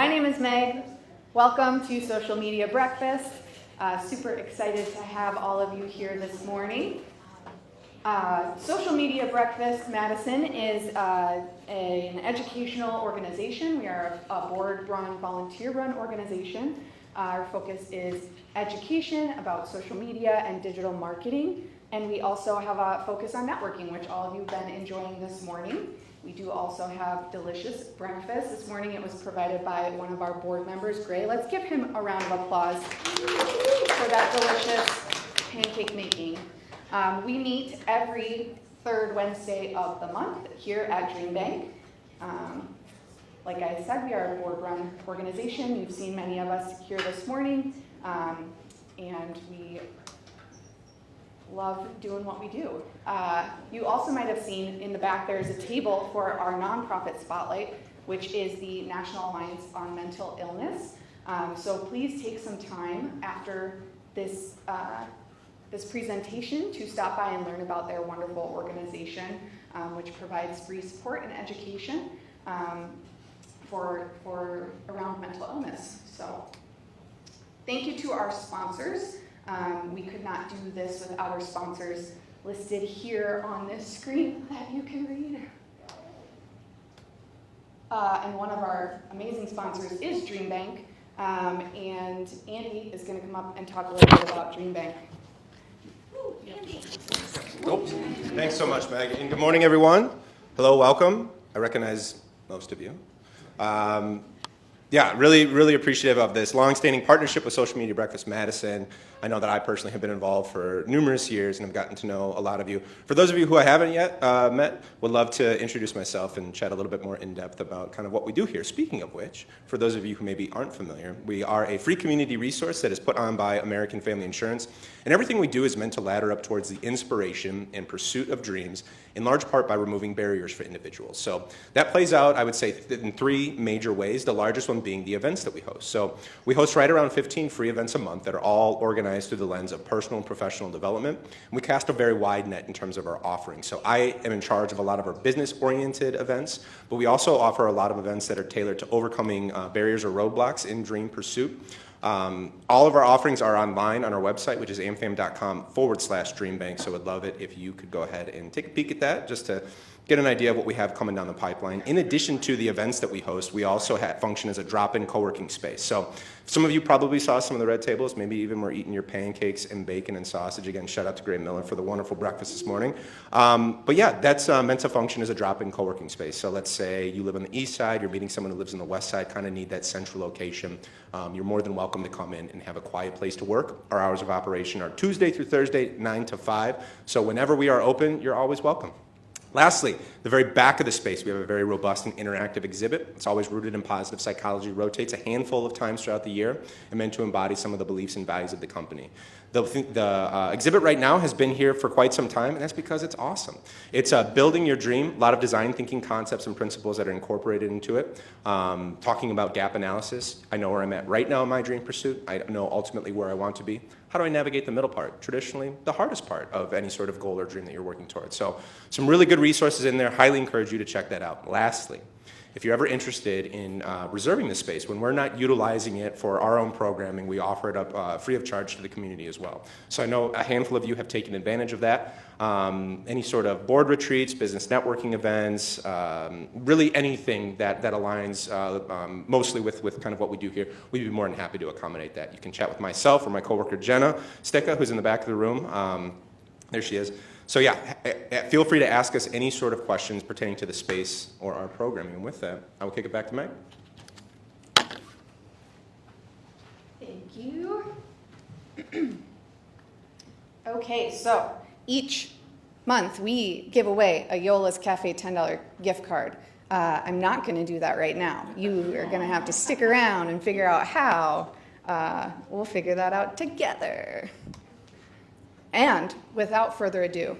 My name is Meg. Welcome to Social Media Breakfast. Super excited to have all of you here this morning. Social Media Breakfast Madison is an educational organization. We are a board-run, volunteer-run organization. Our focus is education about social media and digital marketing. And we also have a focus on networking, which all of you have been enjoying this morning. We do also have delicious breakfast. This morning it was provided by one of our board members, Gray. Let's give him a round of applause for that delicious pancake making. We meet every third Wednesday of the month here at Dream Bank. Like I said, we are a board-run organization. You've seen many of us here this morning, and we love doing what we do. You also might have seen in the back there's a table for our nonprofit spotlight, which is the National Alliance on Mental Illness. So please take some time after this presentation to stop by and learn about their wonderful organization, which provides free support and education for around mental illness. So thank you to our sponsors. We could not do this without our sponsors listed here on this screen that you can read. And one of our amazing sponsors is Dream Bank. And Andy is going to come up and talk a little bit about Dream Bank. Andy. Oops. Thanks so much, Meg. And good morning, everyone. Hello, welcome. I recognize most of you. Really appreciative of this long-standing partnership with Social Media Breakfast Madison. I know that I personally have been involved for numerous years and have gotten to know a lot of you. For those of you who I haven't yet met, would love to introduce myself and chat a little bit more in depth about kind of what we do here. Speaking of which, for those of you who maybe aren't familiar, we are a free community resource that is put on by American Family Insurance, and everything we do is meant to ladder up towards the inspiration and pursuit of dreams, in large part by removing barriers for individuals. So that plays out, I would say, in three major ways, the largest one being the events that we host. So we host right around 15 free events a month that are all organized through the lens of personal and professional development. And we cast a very wide net in terms of our offerings. So I am in charge of a lot of our business-oriented events, but we also offer a lot of events that are tailored to overcoming barriers or roadblocks in dream pursuit. All of our offerings are online on our website, which is amfam.com/dreambank, so I'd love it if you could go ahead and take a peek at that just to get an idea of what we have coming down the pipeline. In addition to the events that we host, we also function as a drop-in co-working space. So some of you probably saw some of the red tables, maybe even were eating your pancakes and bacon and sausage. Again, shout out to Gray Miller for the wonderful breakfast this morning. But yeah, that's meant to function as a drop-in co-working space. So let's say you live on the east side, you're meeting someone who lives on the west side, kind of need that central location. You're more than welcome to come in and have a quiet place to work. Our hours of operation are Tuesday through Thursday, 9 to 5. So whenever we are open, you're always welcome. Lastly, the very back of the space, we have a very robust and interactive exhibit. It's always rooted in positive psychology, rotates a handful of times throughout the year, and meant to embody some of the beliefs and values of the company. The exhibit right now has been here for quite some time, and that's because it's awesome. It's building your dream, a lot of design thinking concepts and principles that are incorporated into it, talking about gap analysis. I know where I'm at right now in my dream pursuit. I know ultimately where I want to be. How do I navigate the middle part? Traditionally, the hardest part of any sort of goal or dream that you're working towards. So some really good resources in there. Highly encourage you to check that out. Lastly, if you're ever interested in reserving this space, when we're not utilizing it for our own programming, we offer it up free of charge to the community as well. So I know a handful of you have taken advantage of that. Any sort of board retreats, business networking events, really anything that aligns mostly with kind of what we do here, we'd be more than happy to accommodate that. You can chat with myself or my coworker Jenna Piche, who's in the back of the room. There she is. So yeah, feel free to ask us any sort of questions pertaining to the space or our programming. And with that, I will kick it back to Meg. Thank you. Okay, so each month we give away a Yola's Cafe $10 gift card. I'm not going to do that right now. You are going to have to stick around and figure out how. We'll figure that out together. And without further ado,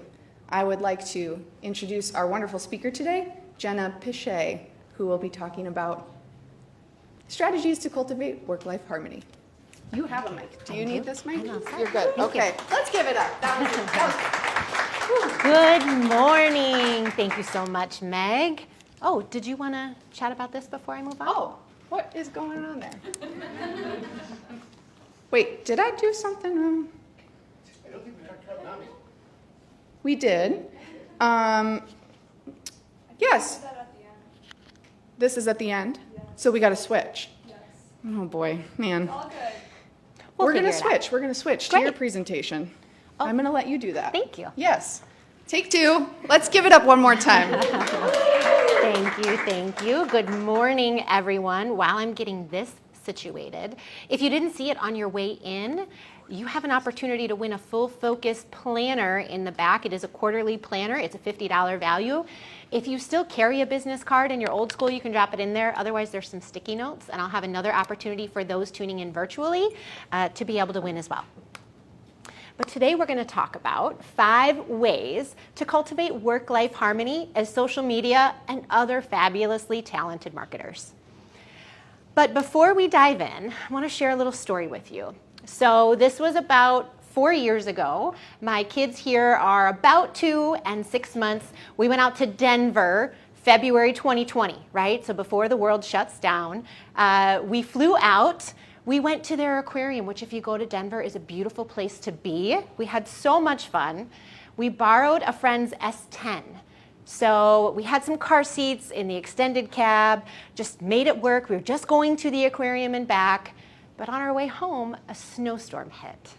I would like to introduce our wonderful speaker today, Jenna Piche, who will be talking about strategies to cultivate work-life harmony. You have a mic. Do you need this mic? You're good. Okay, let's give it up. Good morning. Thank you so much, Meg. Oh, did you want to chat about this before I move on? Oh, What is going on there? Wait, did I do something wrong? I don't think we talked about mommy. We did. Yes. This is at the end? So we got to switch? Yes. Oh boy, man. All good. We're going to figure it out. switch. We're going to switch to your Great. presentation. Oh. I'm going to let you do that. Thank you. Yes. Take two. Let's give it up one more time. Thank you. Good morning, everyone. While I'm getting this situated, if you didn't see it on your way in, you have an opportunity to win a full focus planner in the back. It is a quarterly planner. It's a $50 value. If you still carry a business card in your old school, you can drop it in there. Otherwise, there's some sticky notes, and I'll have another opportunity for those tuning in virtually to be able to win as well. But today we're going to talk about 5 ways to cultivate work-life harmony as social media and other fabulously talented marketers. But before we dive in, I want to share a little story with you. So this was about 4 years ago. My kids here are about 2 and 6 months. We went out to Denver, February 2020, right? So before the world shuts down. We flew out. We went to their aquarium, which if you go to Denver is a beautiful place to be. We had so much fun. We borrowed a friend's S10. So we had some car seats in the extended cab, just made it work. We were just going to the aquarium and back. But on our way home, a snowstorm hit.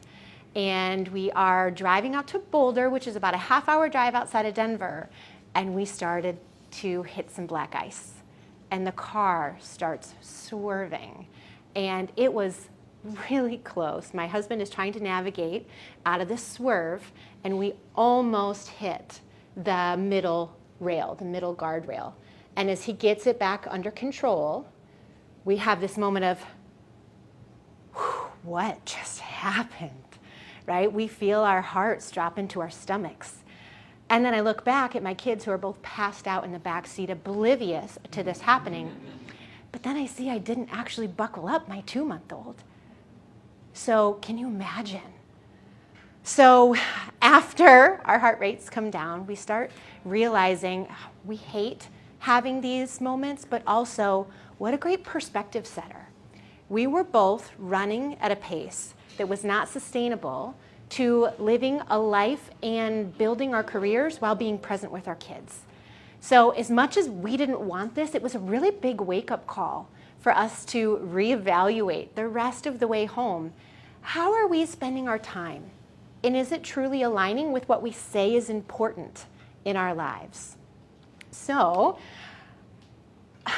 And we are driving out to Boulder, which is about a half-hour drive outside of Denver. And we started to hit some black ice. And the car starts swerving. And it was really close. My husband is trying to navigate out of this swerve, and we almost hit the middle rail, the middle guardrail. And as he gets it back under control, we have this moment of, what just happened, right? We feel our hearts drop into our stomachs. And then I look back at my kids who are both passed out in the back seat, oblivious to this happening. But then I see I didn't actually buckle up my 2-month-old. So can you imagine? So after our heart rates come down, we start realizing we hate having these moments, but also what a great perspective setter. We were both running at a pace that was not sustainable to living a life and building our careers while being present with our kids. So as much as we didn't want this, it was a really big wake-up call for us to reevaluate the rest of the way home. How are we spending our time? And is it truly aligning with what we say is important in our lives? So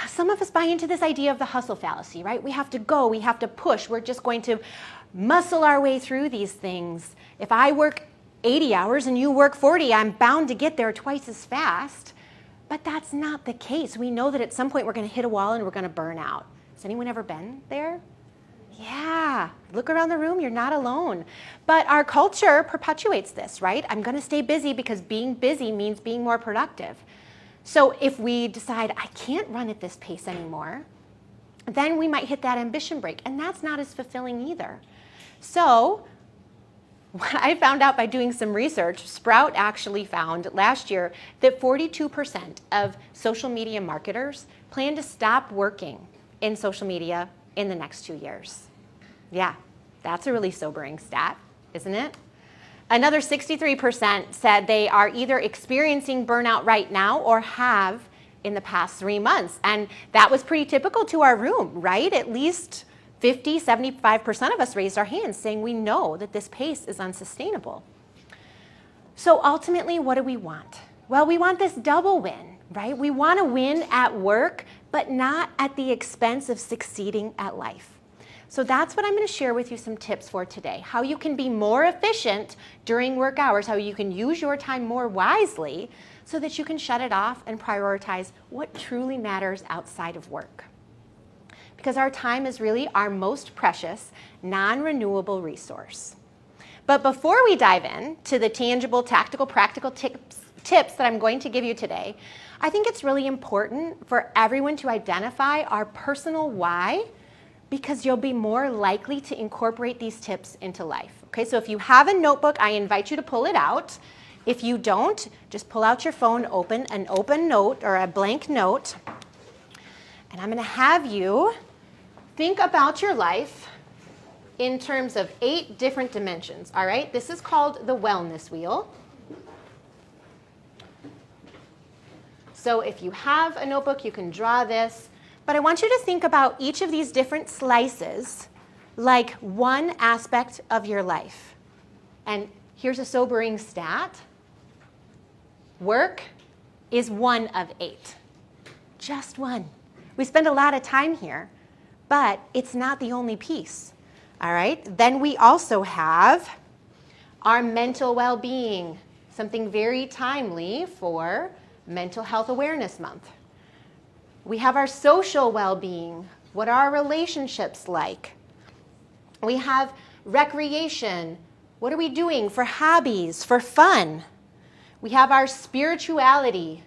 some of us buy into this idea of the hustle fallacy, right? We have to go, we have to push. We're just going to muscle our way through these things. If I work 80 hours and you work 40, I'm bound to get there twice as fast. But that's not the case. We know that at some point we're going to hit a wall and we're going to burn out. Has anyone ever been there? Yeah. Look around the room. You're not alone. But our culture perpetuates this, right? I'm going to stay busy because being busy means being more productive. So if we decide, I can't run at this pace anymore, then we might hit that ambition break. And that's not as fulfilling either. So what I found out by doing some research, Sprout actually found last year that 42% of social media marketers plan to stop working in social media in the next 2 years. Yeah, that's a really sobering stat, isn't it? Another 63% said they are either experiencing burnout right now or have in the past 3 months. And that was pretty typical to our room, right? At least 50, 75% of us raised our hands saying we know that this pace is unsustainable. So ultimately, what do we want? Well, we want this double win, right? We want to win at work, but not at the expense of succeeding at life. So that's what I'm going to share with you some tips for today. How you can be more efficient during work hours, how you can use your time more wisely so that you can shut it off and prioritize what truly matters outside of work. Because our time is really our most precious, non-renewable resource. But before we dive in to the tangible, tactical, practical tips that I'm going to give you today, I think it's really important for everyone to identify our personal why, because you'll be more likely to incorporate these tips into life. Okay, so if you have a notebook, I invite you to pull it out. If you don't, just pull out your phone, open an open note or a blank note, and I'm going to have you think about your life in terms of 8 different dimensions, all right? This is called the wellness wheel. So if you have a notebook, you can draw this. But I want you to think about each of these different slices like one aspect of your life. And here's a sobering stat. Work is 1 of 8. Just 1. We spend a lot of time here, but it's not the only piece. All right? Then we also have our mental well-being, something very timely for Mental Health Awareness Month. We have our social well-being. What are our relationships like? We have recreation. What are we doing for hobbies, for fun? We have our spirituality.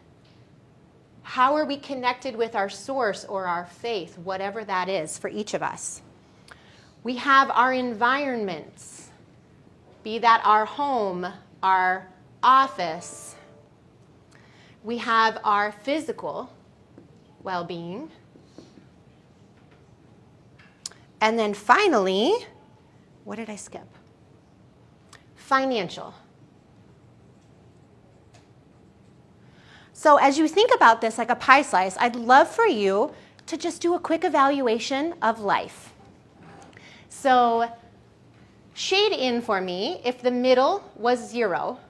How are we connected with our source or our faith, whatever that is for each of us? We have our environments, be that our home, our office. We have our physical well-being. And then finally, what did I skip? Financial. So as you think about this like a pie slice, I'd love for you to just do a quick evaluation of life. So shade in for me, if the middle was 0,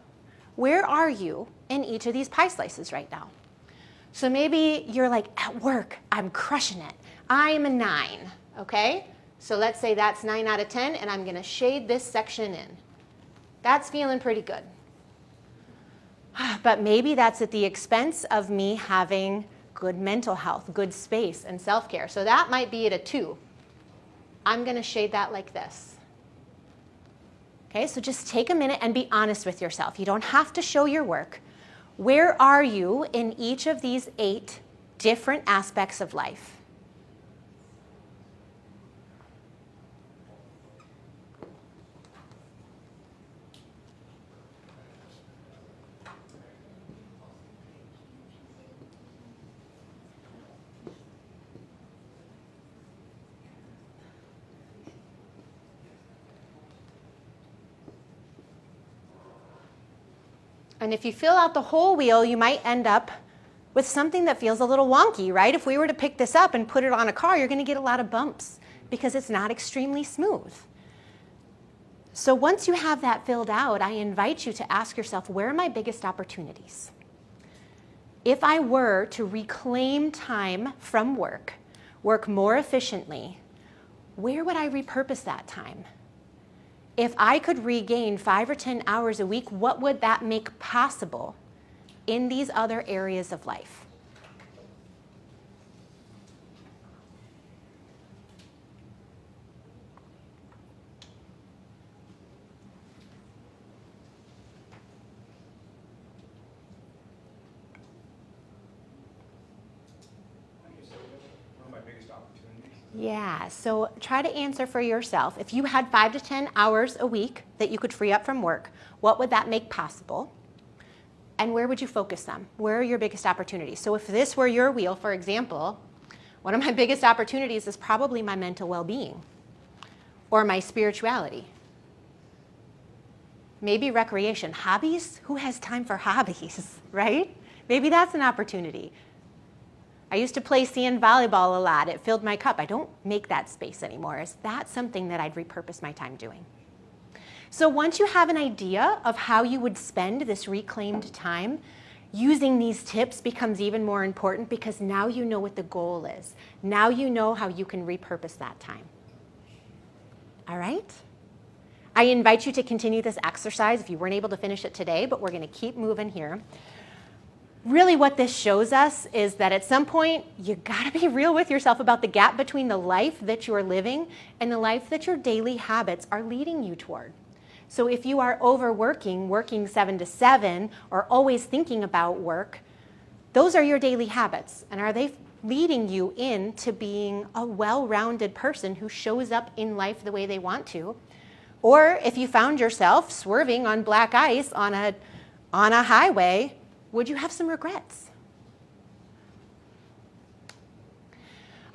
where are you in each of these pie slices right now? So maybe you're like, at work, I'm crushing it. I'm a 9, okay? So let's say that's 9 out of 10, and I'm going to shade this section in. That's feeling pretty good. But maybe that's at the expense of me having good mental health, good space, and self-care. So that might be at a 2. I'm going to shade that like this. Okay, so just take a minute and be honest with yourself. You don't have to show your work. Where are you in each of these 8 different aspects of life? And if you fill out the whole wheel, you might end up with something that feels a little wonky, right? If we were to pick this up and put it on a car, you're going to get a lot of bumps because it's not extremely smooth. So once you have that filled out, I invite you to ask yourself, where are my biggest opportunities? If I were to reclaim time from work, work more efficiently, where would I repurpose that time? If I could regain 5 or 10 hours a week, what would that make possible in these other areas of life? Yeah, so try to answer for yourself. If you had 5 to 10 hours a week that you could free up from work, what would that make possible? And where would you focus them? Where are your biggest opportunities? So if this were your wheel, for example, one of my biggest opportunities is probably my mental well-being or my spirituality. Maybe recreation. Hobbies? Who has time for hobbies, right? Maybe that's an opportunity. I used to play sand volleyball a lot. It filled my cup. I don't make that space anymore. Is that something that I'd repurpose my time doing? So once you have an idea of how you would spend this reclaimed time, using these tips becomes even more important because now you know what the goal is. Now you know how you can repurpose that time. All right? I invite you to continue this exercise if you weren't able to finish it today, but we're going to keep moving here. Really what this shows us is that at some point, you gotta be real with yourself about the gap between the life that you're living and the life that your daily habits are leading you toward. So if you are overworking, working 7 to 7, or always thinking about work, those are your daily habits. And are they leading you into being a well-rounded person who shows up in life the way they want to? Or if you found yourself swerving on black ice on a highway, would you have some regrets?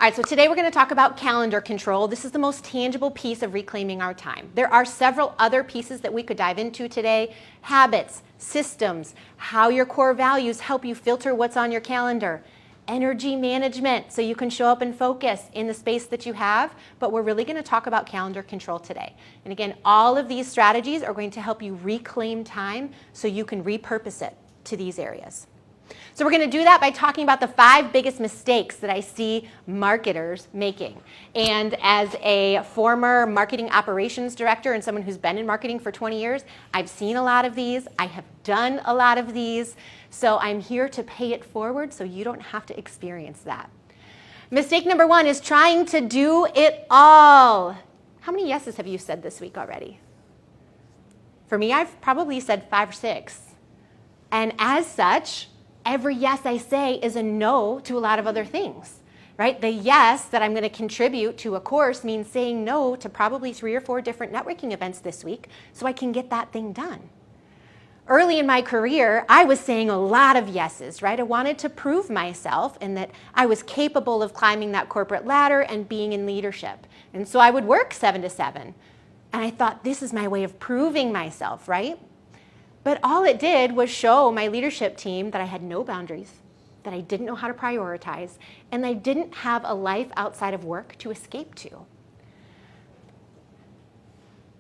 All right, so today we're going to talk about calendar control. This is the most tangible piece of reclaiming our time. There are several other pieces that we could dive into today. Habits, systems, how your core values help you filter what's on your calendar. Energy management, so you can show up and focus in the space that you have. But we're really going to talk about calendar control today. And again, all of these strategies are going to help you reclaim time so you can repurpose it to these areas. So we're going to do that by talking about the 5 biggest mistakes that I see marketers making. And as a former marketing operations director and someone who's been in marketing for 20 years, I've seen a lot of these. I have done a lot of these. So I'm here to pay it forward so you don't have to experience that. Mistake number 1 is trying to do it all. How many yeses have you said this week already? For me, I've probably said 5 or 6. And as such, every yes I say is a no to a lot of other things, right? The yes that I'm going to contribute to a course means saying no to probably 3 or 4 different networking events this week so I can get that thing done. Early in my career, I was saying a lot of yeses, right? I wanted to prove myself and that I was capable of climbing that corporate ladder and being in leadership. And so I would work 7 to 7. And I thought, this is my way of proving myself, right? But all it did was show my leadership team that I had no boundaries, that I didn't know how to prioritize, and I didn't have a life outside of work to escape to.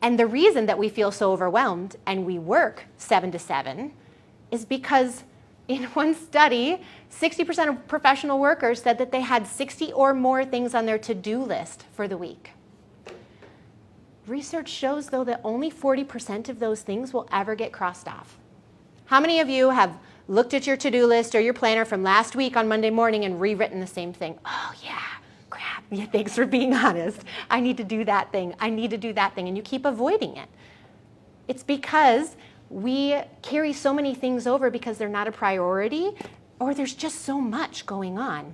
And the reason that we feel so overwhelmed and we work 7 to 7 is because in one study, 60% of professional workers said that they had 60 or more things on their to-do list for the week. Research shows, though, that only 40% of those things will ever get crossed off. How many of you have looked at your to-do list or your planner from last week on Monday morning and rewritten the same thing? Oh, yeah, crap. Yeah, thanks for being honest. I need to do that thing. I need to do that thing. And you keep avoiding it. It's because we carry so many things over because they're not a priority or there's just so much going on.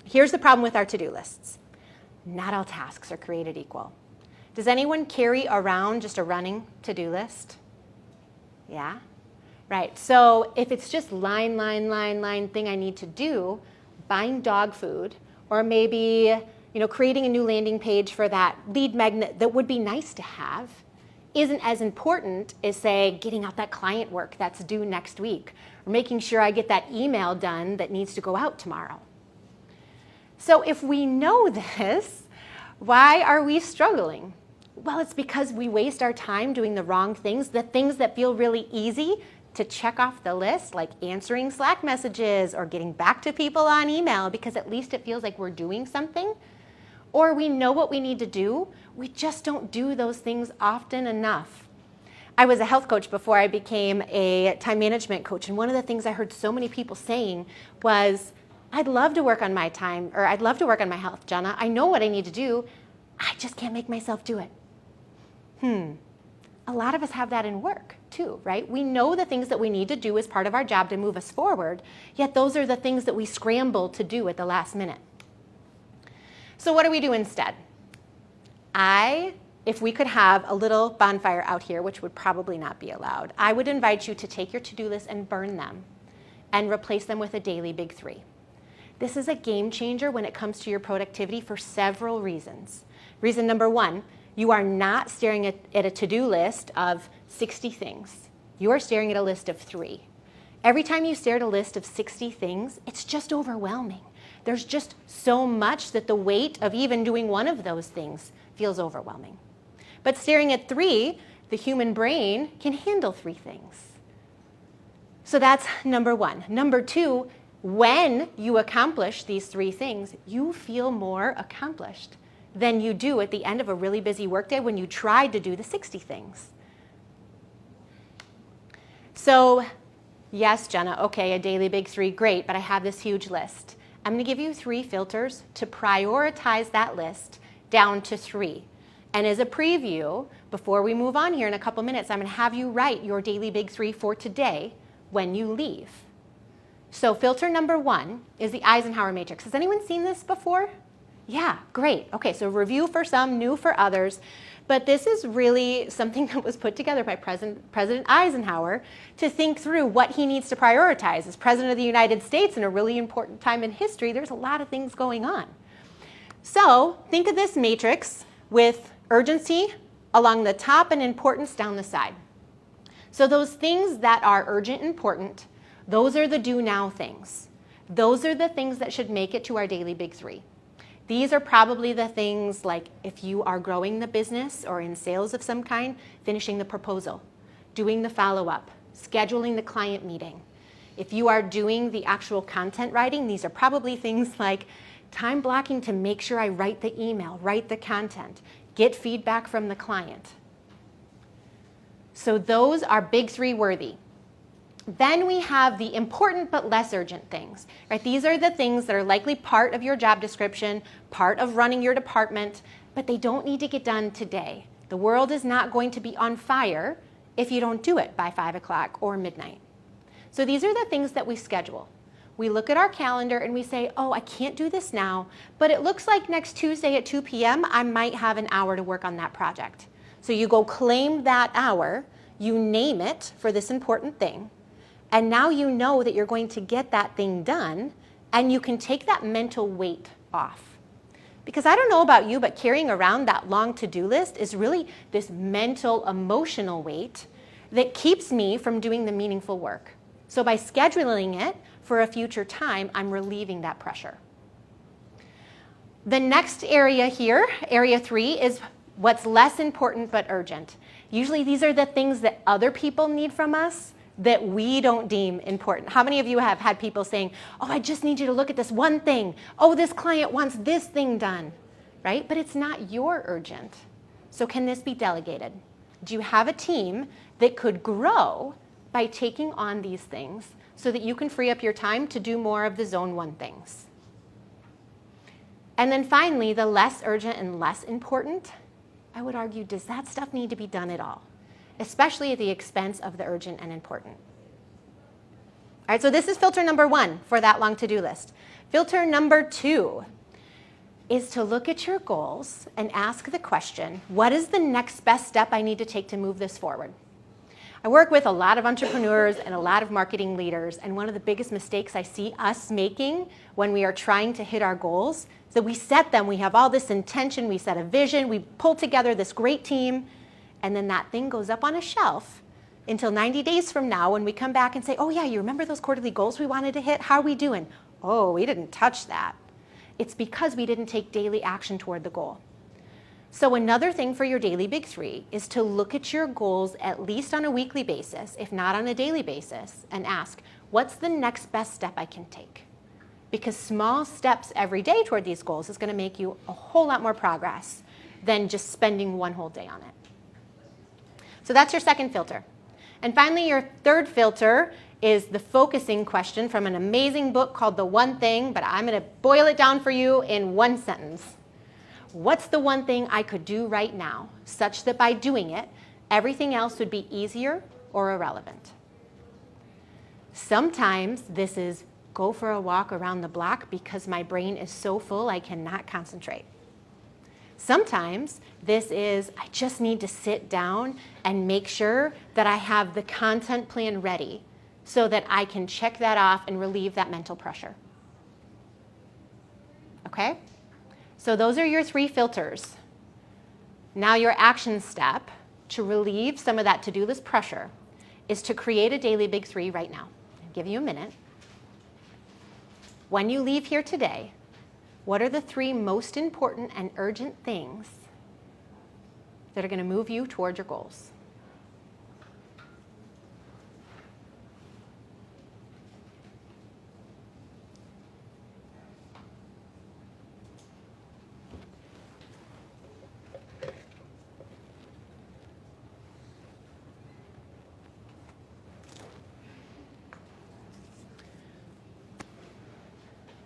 Here's the problem with our to-do lists. Not all tasks are created equal. Does anyone carry around just a running to-do list? Yeah? Right. So if it's just line thing I need to do, buying dog food, or maybe creating a new landing page for that lead magnet that would be nice to have, isn't as important as, say, getting out that client work that's due next week, or making sure I get that email done that needs to go out tomorrow. So if we know this, why are we struggling? Well, it's because we waste our time doing the wrong things, the things that feel really easy to check off the list, like answering Slack messages or getting back to people on email because at least it feels like we're doing something. Or we know what we need to do, we just don't do those things often enough. I was a health coach before I became a time management coach, and one of the things I heard so many people saying was, I'd love to work on my time, or I'd love to work on my health, Jenna. I know what I need to do, I just can't make myself do it. A lot of us have that in work too, right? We know the things that we need to do as part of our job to move us forward, yet those are the things that we scramble to do at the last minute. So what do we do instead? If we could have a little bonfire out here, which would probably not be allowed, I would invite you to take your to-do list and burn them and replace them with a daily big 3. This is a game changer when it comes to your productivity for several reasons. Reason number 1, you are not staring at a to-do list of 60 things. You are staring at a list of 3. Every time you stare at a list of 60 things, it's just overwhelming. There's just so much that the weight of even doing one of those things feels overwhelming. But staring at 3, the human brain can handle 3 things. So that's number 1. Number 2, when you accomplish these 3 things, you feel more accomplished than you do at the end of a really busy workday when you tried to do the 60 things. So, yes, Jenna, okay, a daily big 3, great, but I have this huge list. I'm going to give you 3 filters to prioritize that list down to 3. And as a preview, before we move on here in a couple minutes, I'm going to have you write your daily big 3 for today when you leave. So filter number 1 is the Eisenhower matrix. Has anyone seen this before? Yeah, great. Okay, so review for some, new for others. But this is really something that was put together by President Eisenhower to think through what he needs to prioritize. As President of the United States in a really important time in history, there's a lot of things going on. So think of this matrix with urgency along the top and importance down the side. So those things that are urgent and important, those are the do now things. Those are the things that should make it to our daily big three. These are probably the things like if you are growing the business or in sales of some kind, finishing the proposal, doing the follow-up, scheduling the client meeting. If you are doing the actual content writing, these are probably things like time blocking to make sure I write the email, write the content, get feedback from the client. So those are big three worthy. Then we have the important but less urgent things, right? These are the things that are likely part of your job description, part of running your department, but they don't need to get done today. The world is not going to be on fire if you don't do it by 5 o'clock or midnight. So these are the things that we schedule. We look at our calendar and we say, oh, I can't do this now, but it looks like next Tuesday at 2 p.m. I might have an hour to work on that project. So you go claim that hour, you name it for this important thing, and now you know that you're going to get that thing done, and you can take that mental weight off. Because I don't know about you, but carrying around that long to-do list is really this mental, emotional weight that keeps me from doing the meaningful work. So by scheduling it for a future time, I'm relieving that pressure. The next area here, area 3, is what's less important but urgent. Usually these are the things that other people need from us that we don't deem important. How many of you have had people saying, oh, I just need you to look at this one thing. Oh, this client wants this thing done, right? But it's not your urgent. So can this be delegated? Do you have a team that could grow by taking on these things so that you can free up your time to do more of the zone 1 things? And then finally, the less urgent and less important, I would argue, does that stuff need to be done at all? Especially at the expense of the urgent and important. All right, so this is filter number 1 for that long to-do list. Filter number 2 is to look at your goals and ask the question, what is the next best step I need to take to move this forward? I work with a lot of entrepreneurs and a lot of marketing leaders, and one of the biggest mistakes I see us making when we are trying to hit our goals is that we set them, we have all this intention, we set a vision, we pull together this great team, and then that thing goes up on a shelf until 90 days from now when we come back and say, oh yeah, you remember those quarterly goals we wanted to hit? How are we doing? Oh, we didn't touch that. It's because we didn't take daily action toward the goal. So another thing for your daily big three is to look at your goals at least on a weekly basis, if not on a daily basis, and ask, what's the next best step I can take? Because small steps every day toward these goals is going to make you a whole lot more progress than just spending one whole day on it. So that's your second filter. And finally, your third filter is the focusing question from an amazing book called The One Thing, but I'm going to boil it down for you in one sentence. What's the one thing I could do right now, such that by doing it, everything else would be easier or irrelevant? Sometimes this is go for a walk around the block because my brain is so full I cannot concentrate. Sometimes this is, I just need to sit down and make sure that I have the content plan ready so that I can check that off and relieve that mental pressure. Okay? So those are your 3 filters. Now your action step to relieve some of that to-do list pressure is to create a daily big 3 right now. I'll give you a minute. When you leave here today, what are the 3 most important and urgent things that are going to move you toward your goals?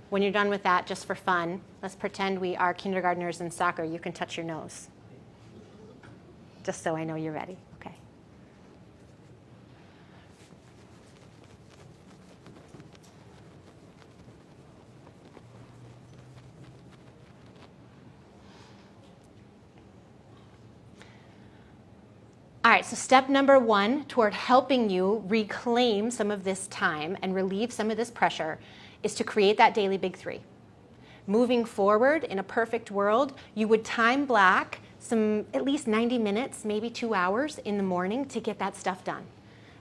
When you're done with that, just for fun, let's pretend we are kindergartners in soccer. You can touch your nose. Just so I know you're ready. Okay. All right, so step number 1 toward helping you reclaim some of this time and relieve some of this pressure is to create that daily big 3. Moving forward, in a perfect world, you would time block at least 90 minutes, maybe 2 hours in the morning to get that stuff done.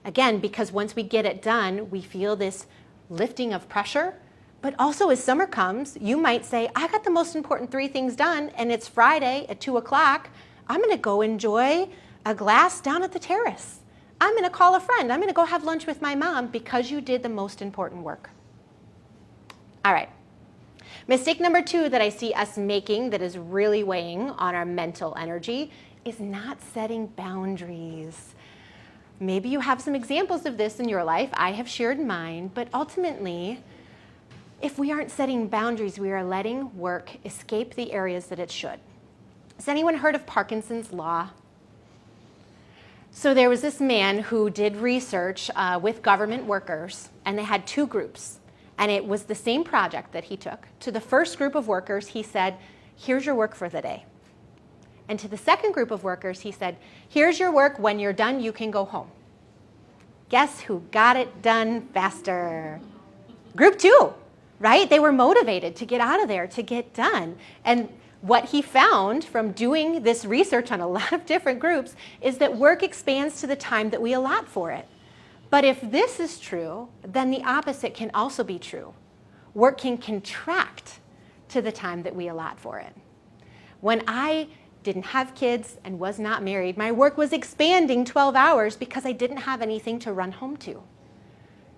Again, because once we get it done, we feel this lifting of pressure. But also as summer comes, you might say, I got the most important 3 things done, and it's Friday at 2 o'clock. I'm going to go enjoy a glass down at the terrace. I'm going to call a friend. I'm going to go have lunch with my mom because you did the most important work. All right. Mistake number 2 that I see us making that is really weighing on our mental energy is not setting boundaries. Maybe you have some examples of this in your life. I have shared mine, but ultimately, if we aren't setting boundaries, we are letting work escape the areas that it should. Has anyone heard of Parkinson's law? So there was this man who did research with government workers, and they had 2 groups. And it was the same project that he took. To the first group of workers, he said, here's your work for the day. And to the second group of workers, he said, here's your work. When you're done, you can go home. Guess who got it done faster? Group 2, right? They were motivated to get out of there, to get done. And what he found from doing this research on a lot of different groups is that work expands to the time that we allot for it. But if this is true, then the opposite can also be true. Work can contract to the time that we allot for it. When I didn't have kids and was not married, my work was expanding 12 hours because I didn't have anything to run home to.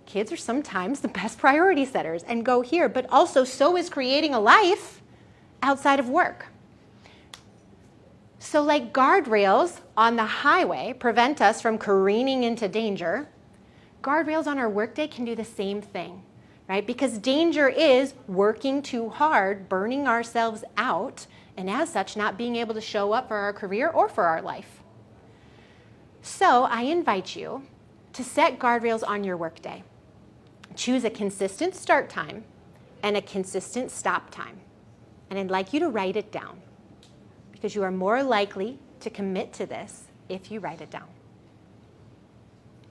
Kids are sometimes the best priority setters and go here, but also so is creating a life outside of work. So like guardrails on the highway prevent us from careening into danger, guardrails on our workday can do the same thing, right? Because danger is working too hard, burning ourselves out, and as such, not being able to show up for our career or for our life. So I invite you to set guardrails on your workday. Choose a consistent start time and a consistent stop time. And I'd like you to write it down because you are more likely to commit to this if you write it down.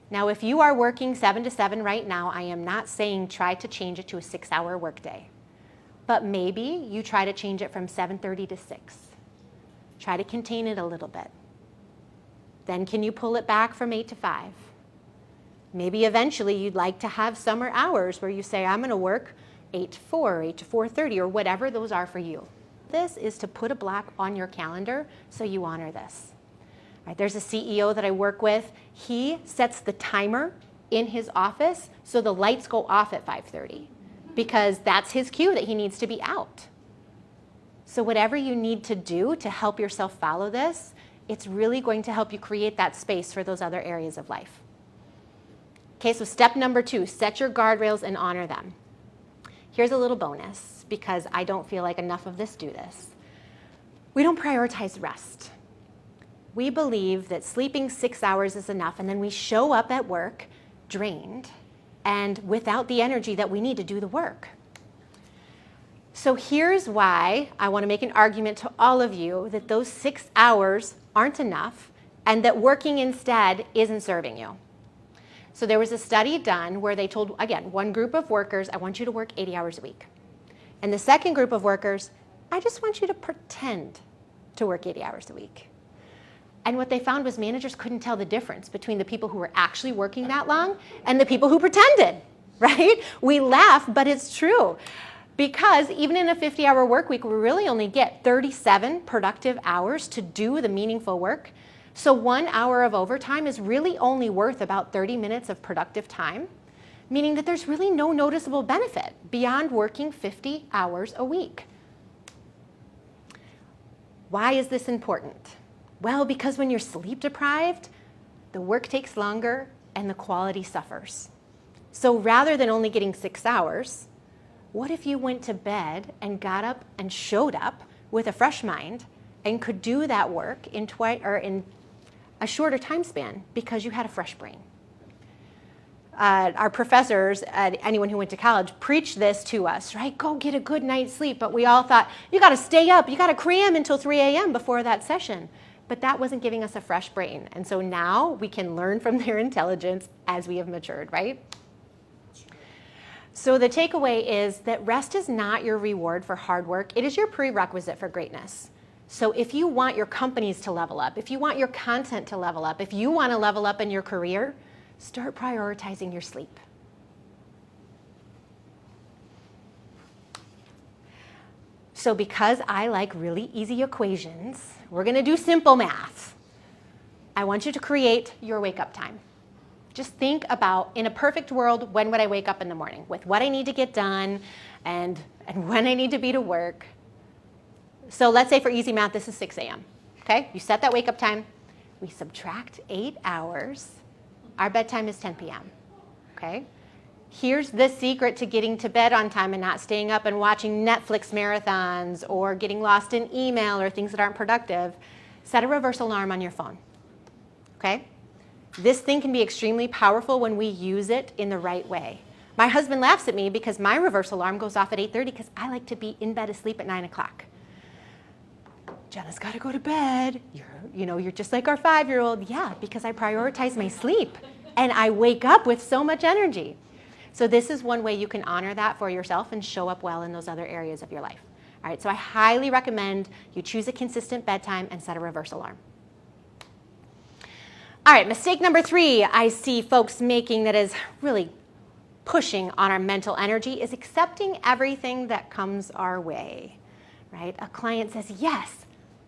Now, if you are working 7 to 7 right now, I am not saying try to change it to a 6-hour workday. But maybe you try to change it from 7:30 to 6. Try to contain it a little bit. Then can you pull it back from 8 to 5? Maybe eventually you'd like to have summer hours where you say, I'm going to work 8 to 4, 8 to 4:30, or whatever those are for you. This is to put a block on your calendar so you honor this. Right, there's a CEO that I work with. He sets the timer in his office so the lights go off at 5:30 because that's his cue that he needs to be out. So whatever you need to do to help yourself follow this, it's really going to help you create that space for those other areas of life. Okay, so step number 2, set your guardrails and honor them. Here's a little bonus because I don't feel like enough of this do this. We don't prioritize rest. We believe that sleeping 6 hours is enough, and then we show up at work drained and without the energy that we need to do the work. So here's why I want to make an argument to all of you that those 6 hours aren't enough and that working instead isn't serving you. So there was a study done where they told, again, one group of workers, I want you to work 80 hours a week. And the second group of workers, I just want you to pretend to work 80 hours a week. And what they found was managers couldn't tell the difference between the people who were actually working that long and the people who pretended, right? We laugh, but it's true. Because even in a 50-hour work week, we really only get 37 productive hours to do the meaningful work. So 1 hour of overtime is really only worth about 30 minutes of productive time, meaning that there's really no noticeable benefit beyond working 50 hours a week. Why is this important? Well, because when you're sleep deprived, the work takes longer and the quality suffers. So rather than only getting 6 hours, what if you went to bed and got up and showed up with a fresh mind and could do that work in a shorter time span because you had a fresh brain? Our professors, anyone who went to college, preached this to us, right? Go get a good night's sleep. But we all thought, you got to stay up. You got to cram until 3 a.m. before that session. But that wasn't giving us a fresh brain. And so now we can learn from their intelligence as we have matured, right? So the takeaway is that rest is not your reward for hard work. It is your prerequisite for greatness. So if you want your companies to level up, if you want your content to level up, if you want to level up in your career, start prioritizing your sleep. So because I like really easy equations, we're going to do simple math. I want you to create your wake-up time. Just think about, in a perfect world, when would I wake up in the morning with what I need to get done and when I need to be to work. So let's say for easy math, this is 6 a.m. Okay? You set that wake-up time. We subtract 8 hours. Our bedtime is 10 p.m. Okay? Here's the secret to getting to bed on time and not staying up and watching Netflix marathons or getting lost in email or things that aren't productive. Set a reverse alarm on your phone. Okay? This thing can be extremely powerful when we use it in the right way. My husband laughs at me because my reverse alarm goes off at 8:30 because I like to be in bed asleep at 9 o'clock. Jenna's got to go to bed. You're just like our 5-year-old. Yeah, because I prioritize my sleep and I wake up with so much energy. So this is one way you can honor that for yourself and show up well in those other areas of your life. All right, so I highly recommend you choose a consistent bedtime and set a reverse alarm. All right, mistake number 3 I see folks making that is really pushing on our mental energy is accepting everything that comes our way, right? A client says, yes,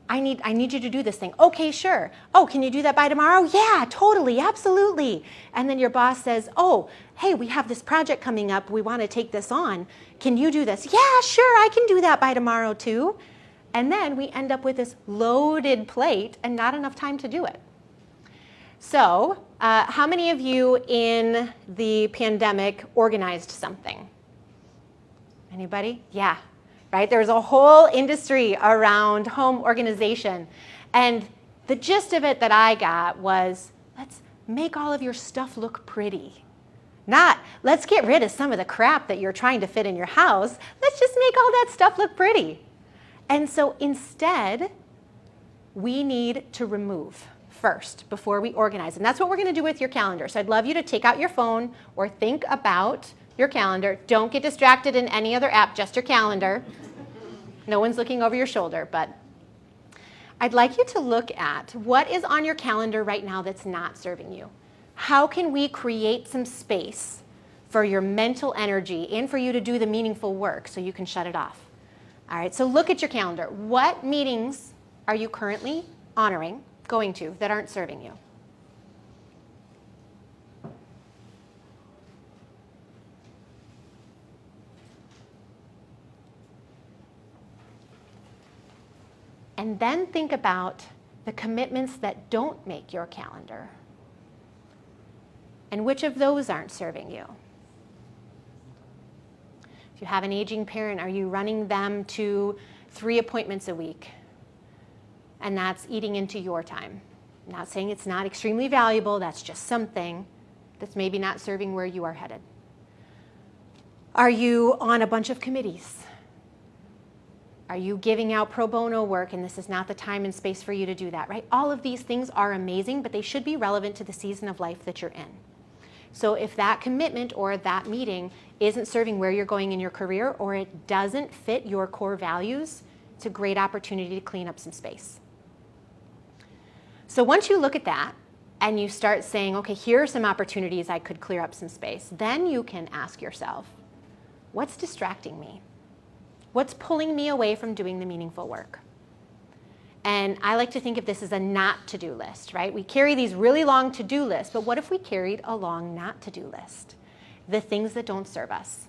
I need you to do this thing. Okay, sure. Oh, can you do that by tomorrow? Yeah, totally, absolutely. And then your boss says, oh, hey, we have this project coming up. We want to take this on. Can you do this? Yeah, sure, I can do that by tomorrow too. And then we end up with this loaded plate and not enough time to do it. So, how many of you in the pandemic organized something? Anybody? Yeah, right? There's a whole industry around home organization. And the gist of it that I got was, let's make all of your stuff look pretty. Not, let's get rid of some of the crap that you're trying to fit in your house. Let's just make all that stuff look pretty. And so instead, we need to remove first before we organize. And that's what we're going to do with your calendar. So I'd love you to take out your phone or think about your calendar. Don't get distracted in any other app, just your calendar. No one's looking over your shoulder, but I'd like you to look at what is on your calendar right now that's not serving you. How can we create some space for your mental energy and for you to do the meaningful work so you can shut it off? All right, so look at your calendar. What meetings are you currently honoring, going to, that aren't serving you? And then think about the commitments that don't make your calendar. And which of those aren't serving you? If you have an aging parent, are you running them to 3 appointments a week? And that's eating into your time. I'm not saying it's not extremely valuable, that's just something that's maybe not serving where you are headed. Are you on a bunch of committees? Are you giving out pro bono work and this is not the time and space for you to do that, right? All of these things are amazing, but they should be relevant to the season of life that you're in. So if that commitment or that meeting isn't serving where you're going in your career or it doesn't fit your core values, it's a great opportunity to clean up some space. So once you look at that and you start saying, okay, here are some opportunities I could clear up some space, then you can ask yourself, what's distracting me? What's pulling me away from doing the meaningful work? And I like to think of this as a not to-do list, right? We carry these really long to-do lists, but what if we carried a long not to-do list? The things that don't serve us.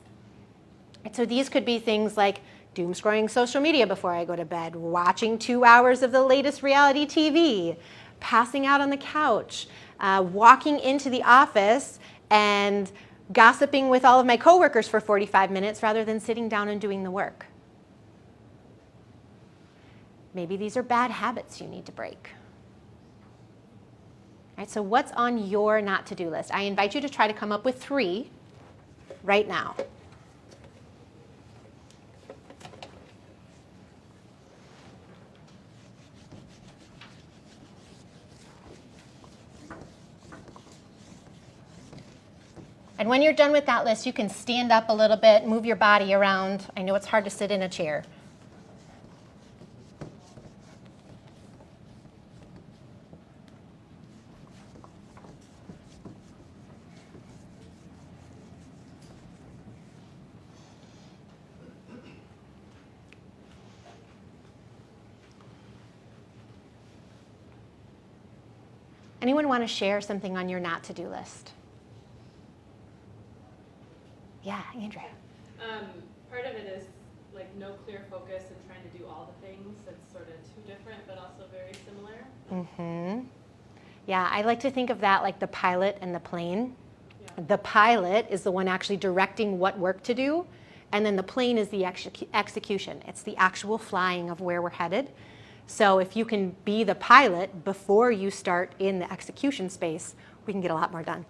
And so these could be things like doom scrolling social media before I go to bed, watching 2 hours of the latest reality TV, passing out on the couch, walking into the office and gossiping with all of my coworkers for 45 minutes rather than sitting down and doing the work. Maybe these are bad habits you need to break. All right, so what's on your not to-do list? I invite you to try to come up with 3 right now. And when you're done with that list, you can stand up a little bit, move your body around. I know it's hard to sit in a chair. Anyone want to share something on your not to-do list? Yeah, Andrea. Part of it is like no clear focus and trying to do all the things. It's sort of two different, but also very similar. Mm-hmm. Yeah, I like to think of that like the pilot and the plane. Yeah. The pilot is the one actually directing what work to do, and then the plane is the execution. It's the actual flying of where we're headed. So if you can be the pilot before you start in the execution space, we can get a lot more done.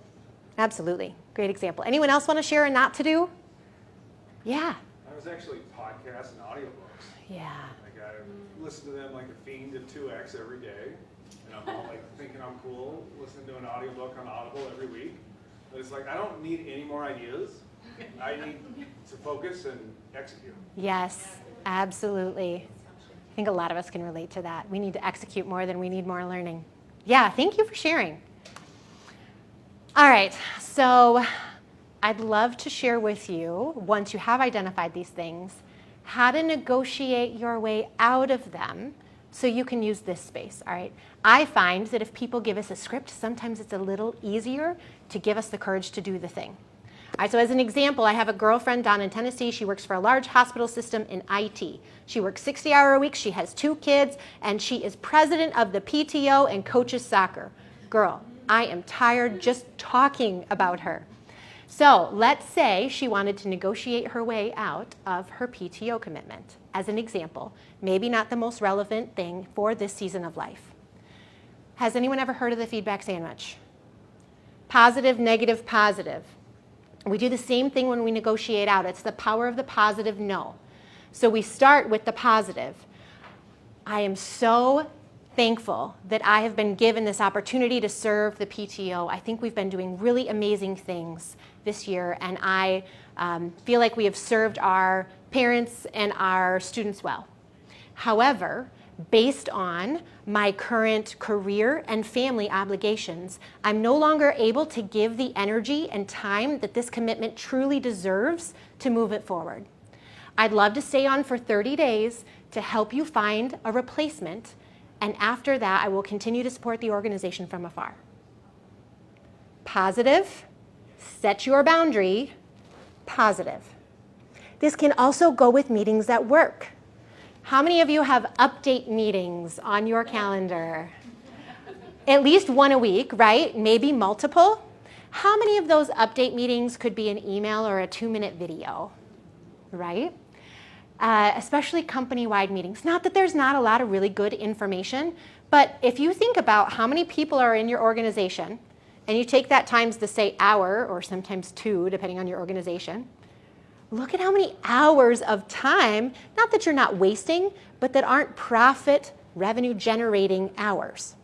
Absolutely. Great example. Anyone else want to share a not to do? Yeah. I was actually podcasts and audiobooks. Yeah. Like I listen to them like a fiend at 2x every day. And I'm all like thinking I'm cool, listening to an audiobook on Audible every week. But it's like I don't need any more ideas. I need to focus and execute. Yes, absolutely. I think a lot of us can relate to that. We need to execute more than we need more learning. Yeah, thank you for sharing. All right, so I'd love to share with you, once you have identified these things, how to negotiate your way out of them so you can use this space, all right? I find that if people give us a script, sometimes it's a little easier to give us the courage to do the thing. All right, so as an example, I have a girlfriend down in Tennessee. She works for a large hospital system in IT. She works 60-hour a week. She has 2 kids, and she is president of the PTO and coaches soccer. Girl, I am tired just talking about her. So let's say she wanted to negotiate her way out of her PTO commitment. As an example, maybe not the most relevant thing for this season of life. Has anyone ever heard of the feedback sandwich? Positive, negative, positive. We do the same thing when we negotiate out. It's the power of the positive no. So we start with the positive. I am so thankful that I have been given this opportunity to serve the PTO. I think we've been doing really amazing things this year, and I feel like we have served our parents and our students well. However, based on my current career and family obligations, I'm no longer able to give the energy and time that this commitment truly deserves to move it forward. I'd love to stay on for 30 days to help you find a replacement, and after that, I will continue to support the organization from afar. Positive, set your boundary, positive. This can also go with meetings at work. How many of you have update meetings on your calendar? At least one a week, right? Maybe multiple. How many of those update meetings could be an email or a 2-minute video, right? Especially company-wide meetings. Not that there's not a lot of really good information, but if you think about how many people are in your organization, and you take that times the, say, hour, or sometimes 2, depending on your organization, look at how many hours of time, not that you're not wasting, but that aren't profit revenue generating hours.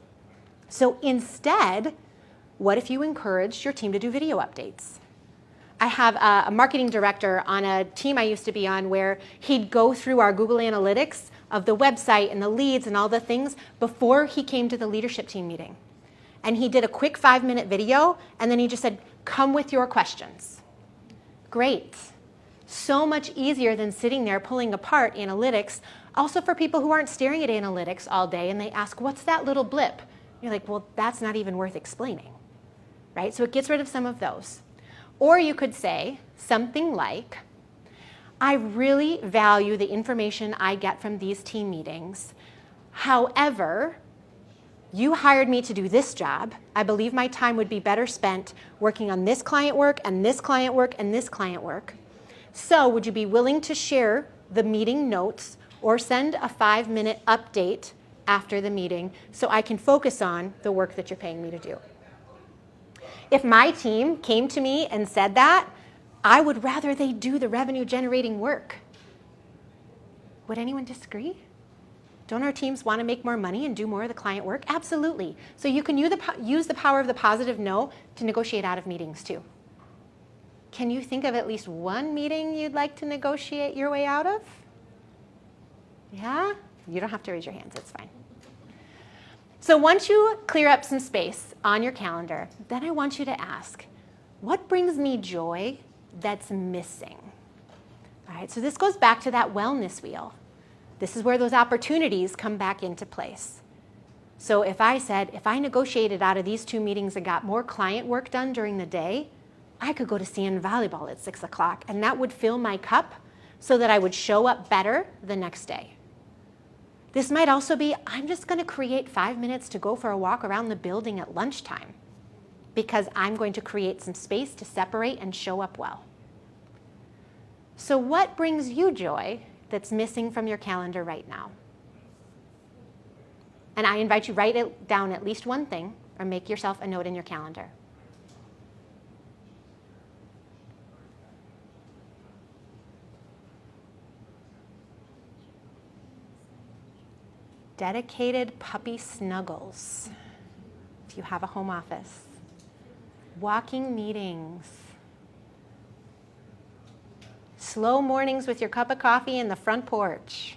So instead, what if you encouraged your team to do video updates? I have a marketing director on a team I used to be on where he'd go through our Google Analytics of the website and the leads and all the things before he came to the leadership team meeting. And he did a quick 5-minute video, and then he just said, come with your questions. Great. So much easier than sitting there pulling apart analytics. Also for people who aren't staring at analytics all day and they ask, what's that little blip? You're like, well, that's not even worth explaining, right? So it gets rid of some of those. Or you could say something like, I really value the information I get from these team meetings. However, you hired me to do this job. I believe my time would be better spent working on this client work and this client work and this client work. So would you be willing to share the meeting notes or send a 5-minute update after the meeting so I can focus on the work that you're paying me to do? If my team came to me and said that, I would rather they do the revenue generating work. Would anyone disagree? Don't our teams want to make more money and do more of the client work? Absolutely. So you can use the power of the positive no to negotiate out of meetings too. Can you think of at least one meeting you'd like to negotiate your way out of? Yeah? You don't have to raise your hands, it's fine. So once you clear up some space on your calendar, then I want you to ask, what brings me joy that's missing? All right, so this goes back to that wellness wheel. This is where those opportunities come back into place. So if I said, if I negotiated out of these 2 meetings and got more client work done during the day, I could go to sand volleyball at 6 o'clock, and that would fill my cup so that I would show up better the next day. This might also be, I'm just going to create 5 minutes to go for a walk around the building at lunchtime because I'm going to create some space to separate and show up well. So what brings you joy that's missing from your calendar right now? And I invite you to write it down, at least one thing, or make yourself a note in your calendar. Dedicated puppy snuggles, if you have a home office. Walking meetings. Slow mornings with your cup of coffee in the front porch.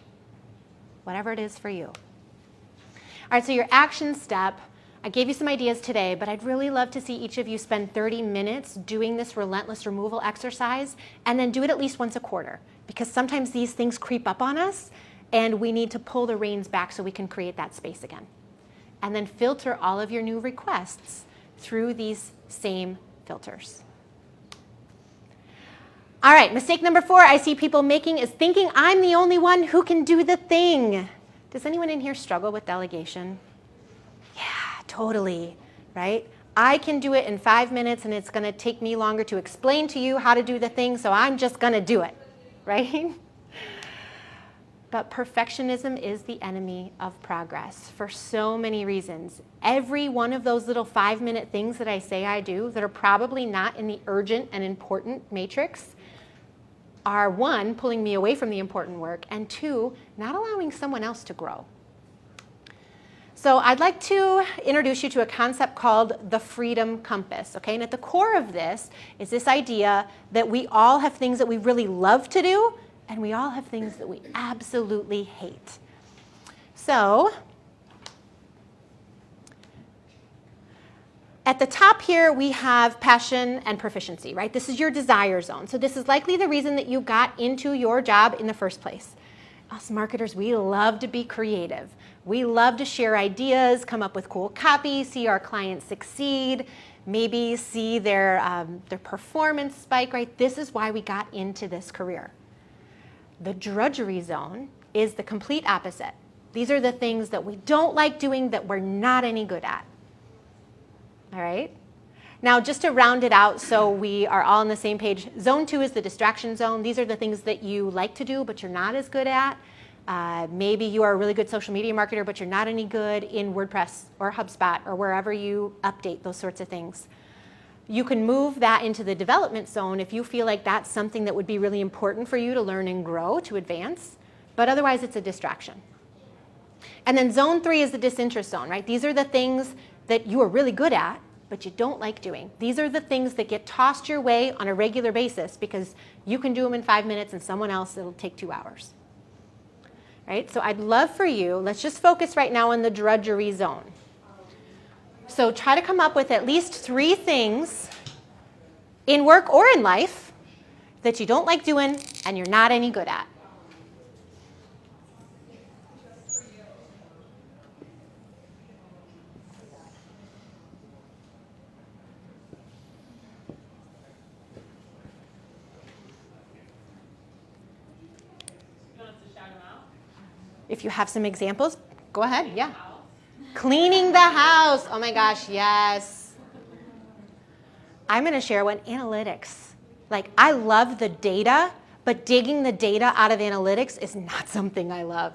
Whatever it is for you. All right, so your action step, I gave you some ideas today, but I'd really love to see each of you spend 30 minutes doing this relentless removal exercise, and then do it at least once a quarter, because sometimes these things creep up on us, and we need to pull the reins back so we can create that space again. And then filter all of your new requests through these same filters. All right, mistake number 4 I see people making is thinking I'm the only one who can do the thing. Does anyone in here struggle with delegation? Yeah, totally, right? I can do it in 5 minutes, and it's going to take me longer to explain to you how to do the thing, so I'm just going to do it, right? But perfectionism is the enemy of progress for so many reasons. Every one of those little 5-minute things that I say I do that are probably not in the urgent and important matrix are, 1, pulling me away from the important work, and 2, not allowing someone else to grow. So I'd like to introduce you to a concept called the freedom compass, okay? And at the core of this is this idea that we all have things that we really love to do, and we all have things that we absolutely hate. So at the top here, we have passion and proficiency, right? This is your desire zone. So this is likely the reason that you got into your job in the first place. Us marketers, we love to be creative. We love to share ideas, come up with cool copy, see our clients succeed, maybe see their performance spike, right? This is why we got into this career. The drudgery zone is the complete opposite. These are the things that we don't like doing, that we're not any good at. All right? Now, just to round it out so we are all on the same page, zone 2 is the distraction zone. These are the things that you like to do, but you're not as good at. Maybe you are a really good social media marketer, but you're not any good in WordPress or HubSpot or wherever you update those sorts of things. You can move that into the development zone if you feel like that's something that would be really important for you to learn and grow, to advance, but otherwise it's a distraction. And then zone 3 is the disinterest zone, right? These are the things that you are really good at, but you don't like doing. These are the things that get tossed your way on a regular basis because you can do them in 5 minutes and someone else it'll take 2 hours. Right? So I'd love for you, let's just focus right now on the drudgery zone. So try to come up with at least 3 things in work or in life that you don't like doing and you're not any good at. If you have some examples, go ahead. Yeah. Cleaning the house. Oh my gosh, yes. I'm going to share one. Analytics. Like, I love the data, but digging the data out of analytics is not something I love.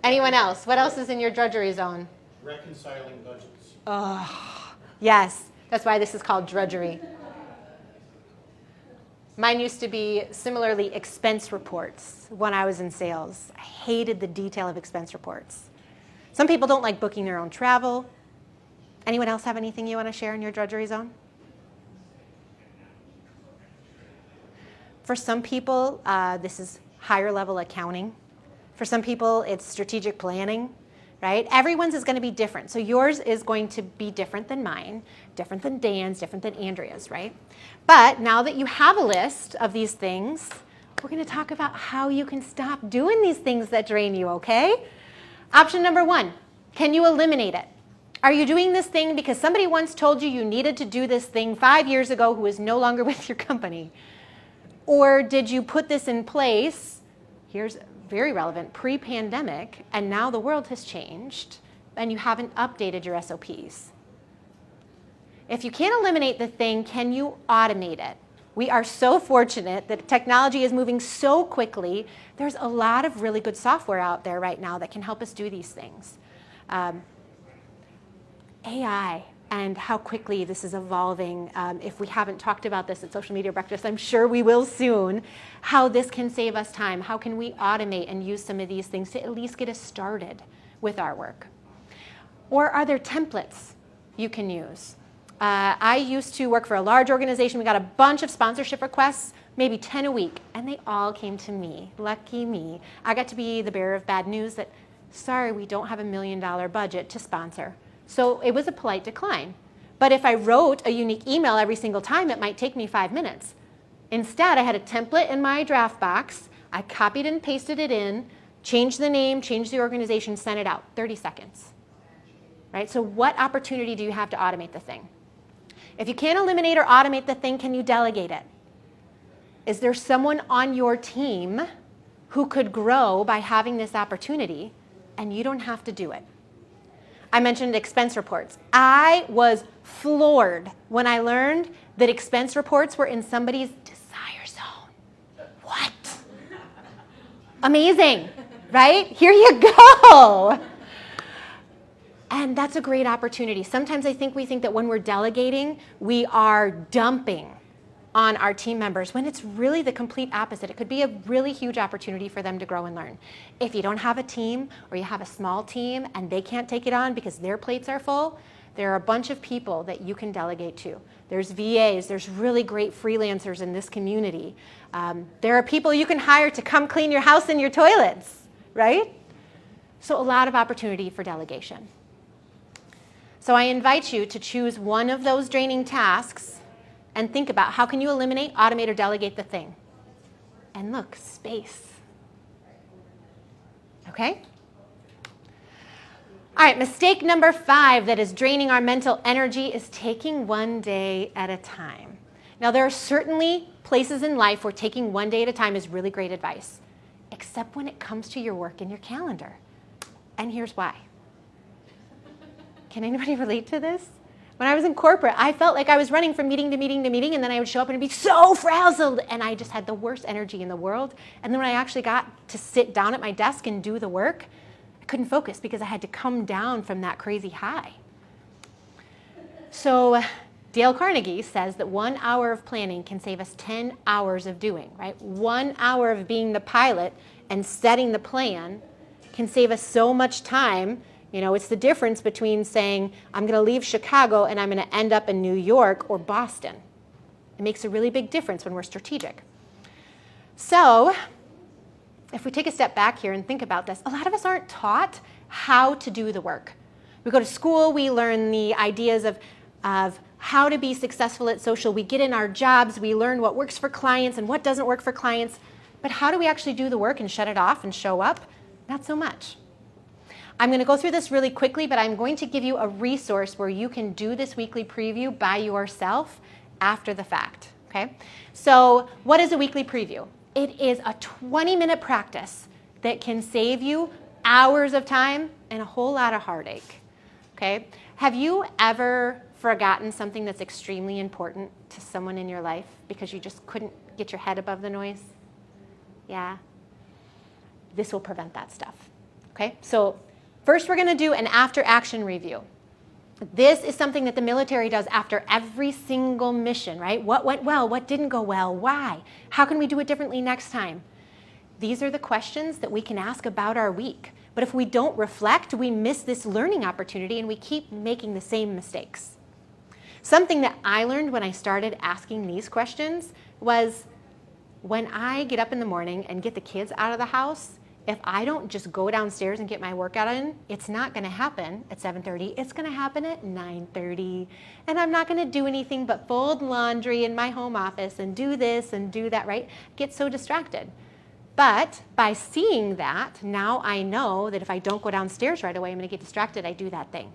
Anyone else? What else is in your drudgery zone? Reconciling budgets. Oh, yes. That's why this is called drudgery. Mine used to be similarly expense reports when I was in sales. I hated the detail of expense reports. Some people don't like booking their own travel. Anyone else have anything you want to share in your drudgery zone? For some people, this is higher level accounting. For some people, it's strategic planning, right? Everyone's is going to be different. So yours is going to be different than mine, different than Dan's, different than Andrea's, right? But now that you have a list of these things, we're going to talk about how you can stop doing these things that drain you, okay? Option number 1, can you eliminate it? Are you doing this thing because somebody once told you you needed to do this thing 5 years ago who is no longer with your company? Or did you put this in place, here's very relevant, pre-pandemic, and now the world has changed and you haven't updated your SOPs? If you can't eliminate the thing, can you automate it? We are so fortunate that technology is moving so quickly. There's a lot of really good software out there right now that can help us do these things. AI and how quickly this is evolving. If we haven't talked about this at Social Media Breakfast, I'm sure we will soon. How this can save us time. How can we automate and use some of these things to at least get us started with our work? Or are there templates you can use? I used to work for a large organization. We got a bunch of sponsorship requests, maybe 10 a week, and they all came to me. Lucky me. I got to be the bearer of bad news that, sorry, we don't have $1 million budget to sponsor. So it was a polite decline. But if I wrote a unique email every single time, it might take me 5 minutes. Instead, I had a template in my draft box. I copied and pasted it in, changed the name, changed the organization, sent it out. 30 seconds. Right? So what opportunity do you have to automate the thing? If you can't eliminate or automate the thing, can you delegate it? Is there someone on your team who could grow by having this opportunity and you don't have to do it? I mentioned expense reports. I was floored when I learned that expense reports were in somebody's desire zone. What? Amazing, right? Here you go. And that's a great opportunity. Sometimes we think that when we're delegating, we are dumping on our team members when it's really the complete opposite. It could be a really huge opportunity for them to grow and learn. If you don't have a team or you have a small team and they can't take it on because their plates are full, there are a bunch of people that you can delegate to. There's VAs, there's really great freelancers in this community. There are people you can hire to come clean your house and your toilets, right? So a lot of opportunity for delegation. So I invite you to choose one of those draining tasks and think about how can you eliminate, automate, or delegate the thing. And look, space. Okay? All right, mistake number 5 that is draining our mental energy is taking one day at a time. Now, there are certainly places in life where taking one day at a time is really great advice, except when it comes to your work and your calendar. And here's why. Can anybody relate to this? When I was in corporate, I felt like I was running from meeting to meeting to meeting, and then I would show up and be so frazzled, and I just had the worst energy in the world. And then when I actually got to sit down at my desk and do the work, I couldn't focus because I had to come down from that crazy high. So Dale Carnegie says that 1 hour of planning can save us 10 hours of doing, right? 1 hour of being the pilot and setting the plan can save us so much time. You know, it's the difference between saying, I'm going to leave Chicago and I'm going to end up in New York or Boston. It makes a really big difference when we're strategic. So if we take a step back here and think about this, a lot of us aren't taught how to do the work. We go to school, we learn the ideas of how to be successful at social. We get in our jobs, we learn what works for clients and what doesn't work for clients. But how do we actually do the work and shut it off and show up? Not so much. I'm going to go through this really quickly, but I'm going to give you a resource where you can do this weekly preview by yourself after the fact, okay? So what is a weekly preview? It is a 20-minute practice that can save you hours of time and a whole lot of heartache, okay? Have you ever forgotten something that's extremely important to someone in your life because you just couldn't get your head above the noise? Yeah? This will prevent that stuff, okay? So first, we're going to do an after-action review. This is something that the military does after every single mission, right? What went well? What didn't go well? Why? How can we do it differently next time? These are the questions that we can ask about our week. But if we don't reflect, we miss this learning opportunity and we keep making the same mistakes. Something that I learned when I started asking these questions was when I get up in the morning and get the kids out of the house, if I don't just go downstairs and get my workout in, it's not going to happen at 7:30. It's going to happen at 9:30. And I'm not going to do anything but fold laundry in my home office and do this and do that, right? Get so distracted. But by seeing that, now I know that if I don't go downstairs right away, I'm going to get distracted. I do that thing.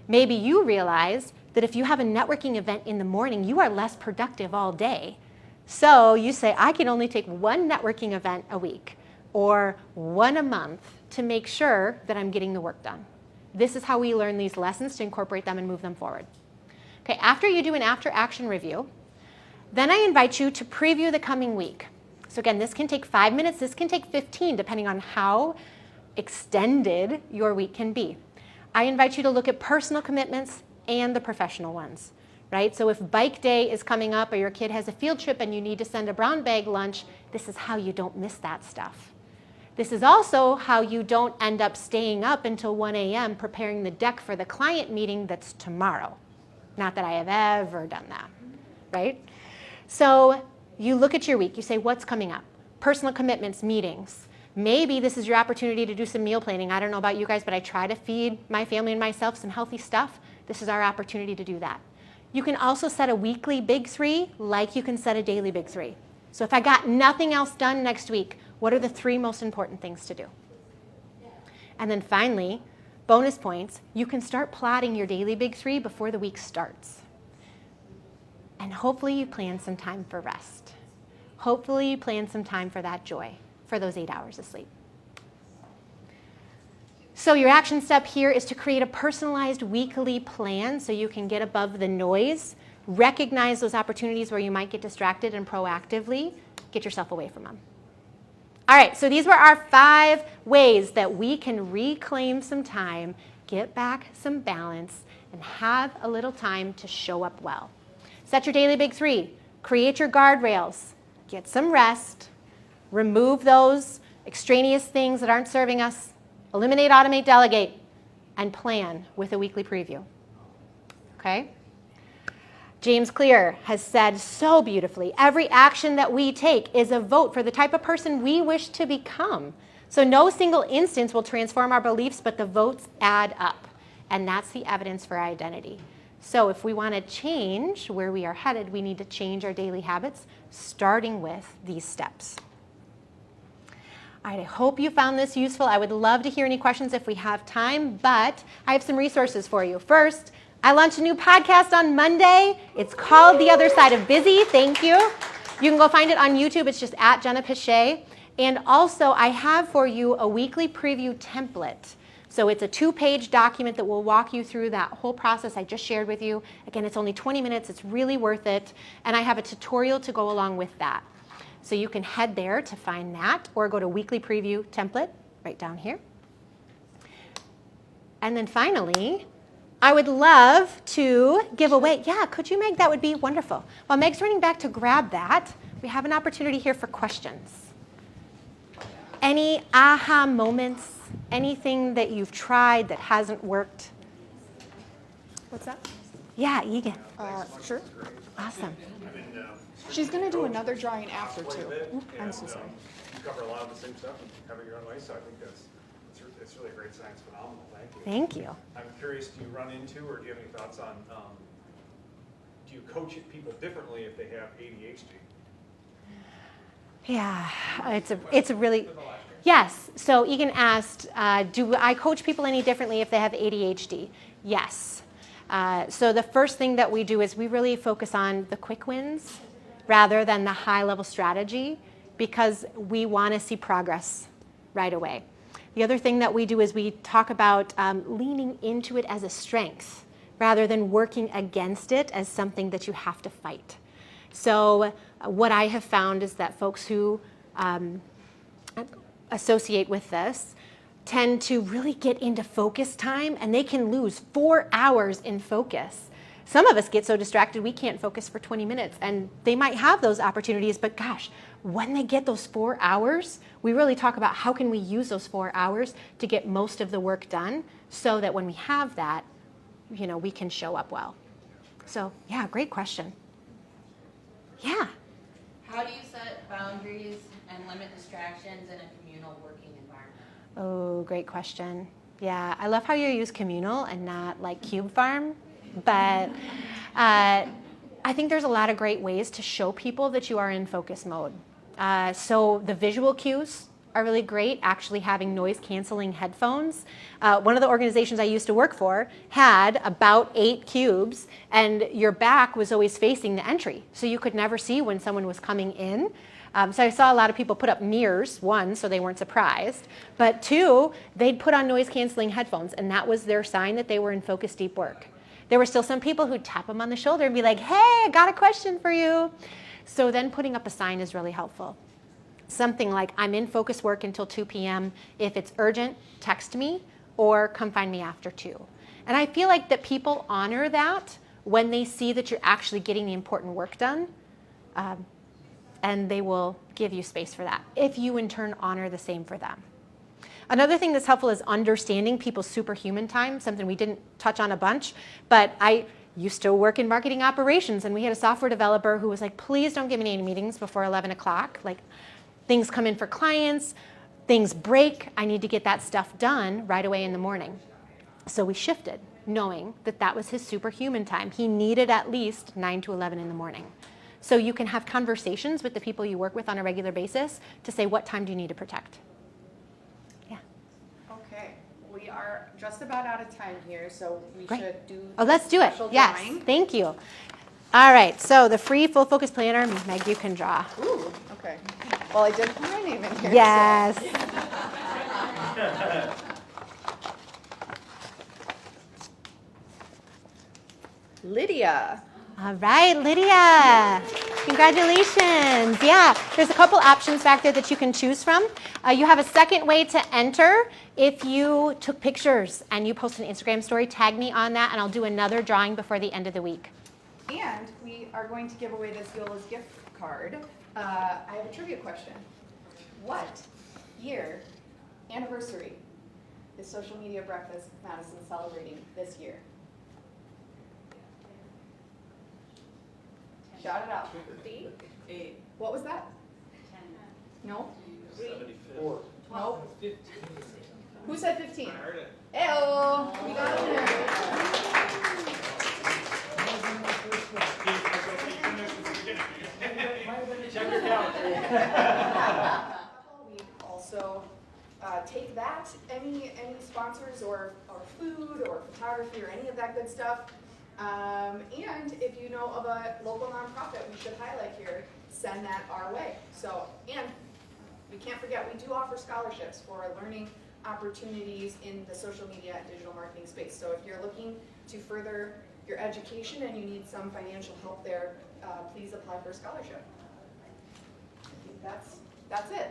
Maybe you realize that if you have a networking event in the morning, you are less productive all day. So you say, I can only take one networking event a week or one a month to make sure that I'm getting the work done. This is how we learn these lessons to incorporate them and move them forward. Okay, after you do an after-action review, then I invite you to preview the coming week. So again, this can take 5 minutes, this can take 15, depending on how extended your week can be. I invite you to look at personal commitments and the professional ones, right? So if bike day is coming up or your kid has a field trip and you need to send a brown bag lunch, this is how you don't miss that stuff. This is also how you don't end up staying up until 1 a.m. preparing the deck for the client meeting that's tomorrow. Not that I have ever done that, right? So you look at your week, you say, what's coming up? Personal commitments, meetings. Maybe this is your opportunity to do some meal planning. I don't know about you guys, but I try to feed my family and myself some healthy stuff. This is our opportunity to do that. You can also set a weekly big three like you can set a daily big three. So if I got nothing else done next week, what are the 3 most important things to do? And then finally, bonus points, you can start plotting your daily big three before the week starts. And hopefully you plan some time for rest. Hopefully you plan some time for that joy, for those 8 hours of sleep. So your action step here is to create a personalized weekly plan so you can get above the noise, recognize those opportunities where you might get distracted, and proactively get yourself away from them. All right, so these were our 5 ways that we can reclaim some time, get back some balance, and have a little time to show up well. Set your daily big three. Create your guardrails. Get some rest. Remove those extraneous things that aren't serving us. Eliminate, automate, delegate, and plan with a weekly preview. Okay? James Clear has said so beautifully, every action that we take is a vote for the type of person we wish to become. So no single instance will transform our beliefs, but the votes add up. And that's the evidence for identity. So if we want to change where we are headed, we need to change our daily habits, starting with these steps. All right, I hope you found this useful. I would love to hear any questions if we have time, but I have some resources for you. First, I launched a new podcast on Monday. It's called The Other Side of Busy. Thank you. You can go find it on YouTube. It's just at Jenna Piche. And also, I have for you a weekly preview template. So it's a 2-page document that will walk you through that whole process I just shared with you. Again, it's only 20 minutes. It's really worth it. And I have a tutorial to go along with that. So you can head there to find that, or go to weekly preview template right down here. And then finally, I would love to give away, could you, Meg? That would be wonderful. While Meg's running back to grab that, we have an opportunity here for questions. Any aha moments? Anything that you've tried that hasn't worked? What's that? Yeah, Egan. Sure. Awesome. She's going to do another drawing after, too. Oop, I'm so sorry. You cover a lot of the same stuff and have it your own way, so I think it's really a great science phenomenal. Thank you. Thank you. I'm curious, do you run into, or do you have any thoughts on, do you coach people differently if they have ADHD? Yeah, it's a really, yes. So Egan asked, do I coach people any differently if they have ADHD? Yes. So the first thing that we do is we really focus on the quick wins rather than the high-level strategy, because we want to see progress right away. The other thing that we do is we talk about leaning into it as a strength rather than working against it as something that you have to fight. So what I have found is that folks who associate with this tend to really get into focus time, and they can lose 4 hours in focus. Some of us get so distracted we can't focus for 20 minutes, and they might have those opportunities, but gosh, when they get those 4 hours, we really talk about how can we use those 4 hours to get most of the work done so that when we have that, we can show up well. So yeah, great question. Yeah. How do you set boundaries and limit distractions in a communal working environment? Oh, great question. Yeah, I love how you use communal and not like cube farm, but I think there's a lot of great ways to show people that you are in focus mode. So the visual cues are really great, actually having noise canceling headphones. One of the organizations I used to work for had about 8 cubes, and your back was always facing the entry, so you could never see when someone was coming in. So I saw a lot of people put up mirrors, 1, so they weren't surprised, but 2, they'd put on noise canceling headphones, and that was their sign that they were in focus deep work. There were still some people who'd tap them on the shoulder and be like, hey, I got a question for you. So then putting up a sign is really helpful. Something like, I'm in focus work until 2 p.m. If it's urgent, text me or come find me after 2. And I feel like that people honor that when they see that you're actually getting the important work done. And they will give you space for that, if you in turn honor the same for them. Another thing that's helpful is understanding people's superhuman time, something we didn't touch on a bunch, but I used to work in marketing operations, and we had a software developer who was like, please don't give me any meetings before 11 o'clock. Like, things come in for clients, things break, I need to get that stuff done right away in the morning. So we shifted, knowing that that was his superhuman time. He needed at least 9 to 11 in the morning. So you can have conversations with the people you work with on a regular basis to say, what time do you need to protect? Yeah. Okay, we are just about out of time here, so we Great. should do Oh, let's do it. special Yes, drawing. thank you. All right, so the free full focus planner, Meg, you can draw. Ooh, okay. Well, I did put my name in here. Yes. So. Lydia. All right, Lydia. Congratulations. Yeah, there's a couple options back there that you can choose from. You have a second way to enter. If you took pictures and you post an Instagram story, tag me on that, and I'll do another drawing before the end of the week. And we are going to give away this Yola's gift card. I have a trivia question. What year anniversary is Social Media Breakfast Madison celebrating this year? Shout it out. 8. What was that? 10. No? 74. No? Who said 15? I heard it. Ew, we got a winner. Check your calendar. We also take that, any sponsors or food or photography or any of that good stuff. And if you know of a local nonprofit we should highlight here, send that our way. So, and we can't forget, we do offer scholarships for learning opportunities in the social media and digital marketing space. So if you're looking to further your education and you need some financial help there, please apply for a scholarship. I think that's it.